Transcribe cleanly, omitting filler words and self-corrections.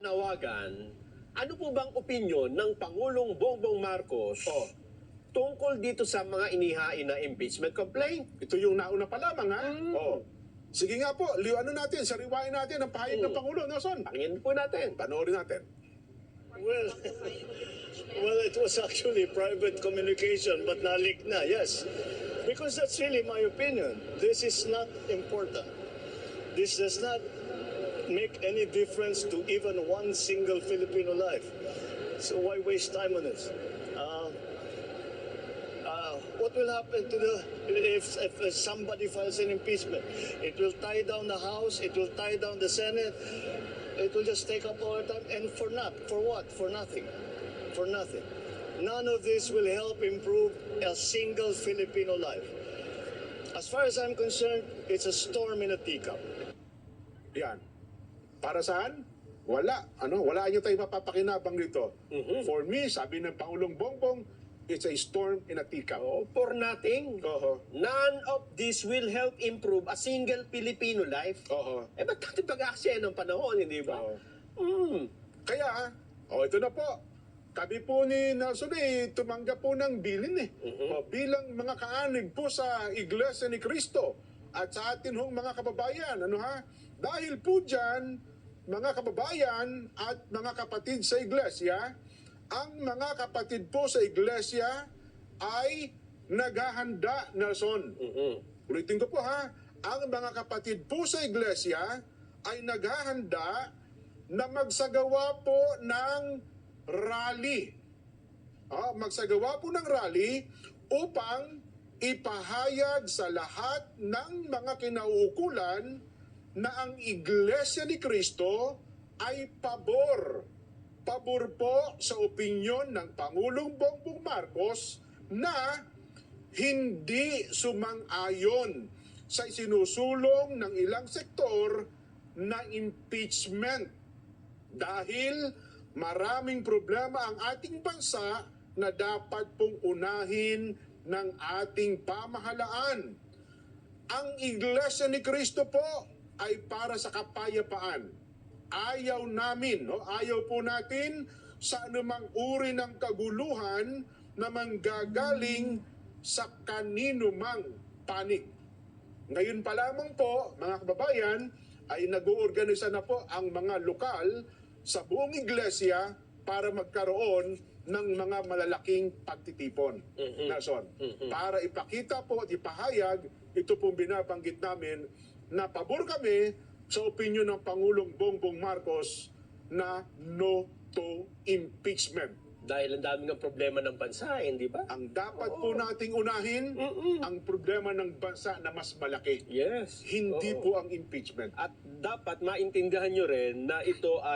Nawagan, ano po bang opinyon ng Pangulong Bongbong Marcos tungkol dito sa mga inihain na impeachment complaint? Ito yung nauna pa lamang, ha? Sige nga po, natin, sariwain natin ang pahayag ng Pangulo, Nelson. Pakinggan po natin. Panoorin natin. Well, well, it was actually private communication, but nalik na, yes. Because that's really my opinion. This is not important. This does not make any difference to even one single Filipino life. So why waste time on this? What will happen to if somebody files an impeachment? It will tie down the House, it will tie down the Senate, it will just take up all the time, and for what? For nothing. For nothing. None of this will help improve a single Filipino life. As far as I'm concerned, it's a storm in a teacup. Yan. Para saan? Wala. Wala nyo tayo mapapakinabang dito. For me, sabi ng Pangulong Bongbong, it's a storm in a teacup. For nothing. None of this will help improve a single Filipino life. Ba't natin pag-aksaya ng panahon, hindi ba? Kaya, ito na po. Kami po ni Nelson tumanggap po ng bilin bilang mga kaanig po sa Iglesia ni Cristo at sa atin hong mga kababayan. Dahil po dyan, mga kababayan at mga kapatid sa Iglesia, ang mga kapatid po sa Iglesia ay naghahanda, Nelson. Ulitin ko po ang mga kapatid po sa Iglesia ay naghahanda na magsagawa po ng rally. Magsagawa po ng rally upang ipahayag sa lahat ng mga kinauukulan na ang Iglesia ni Cristo ay pabor po sa opinyon ng Pangulong Bongbong Marcos na hindi sumang-ayon sa isinusulong ng ilang sektor na impeachment dahil maraming problema ang ating bansa na dapat pong unahin ng ating pamahalaan. Ang Iglesia ni Cristo po ay para sa kapayapaan. Ayaw namin, ayaw po natin sa anumang uri ng kaguluhan na manggagaling sa kanino mang panig. Ngayon pa lamang po, mga kababayan, ay nag-uorganisa na po ang mga lokal sa buong iglesia para magkaroon ng mga malalaking pagtitipon. Nason, para ipakita po at ipahayag, ito pong binabanggit namin, na pabor kami sa opinyon ng Pangulong Bongbong Marcos na no to impeachment. Dahil ang daming ng problema ng bansa, hindi ba? Ang dapat po nating unahin, ang problema ng bansa na mas malaki. Yes. Hindi po ang impeachment. At dapat maintindihan nyo rin na ito ay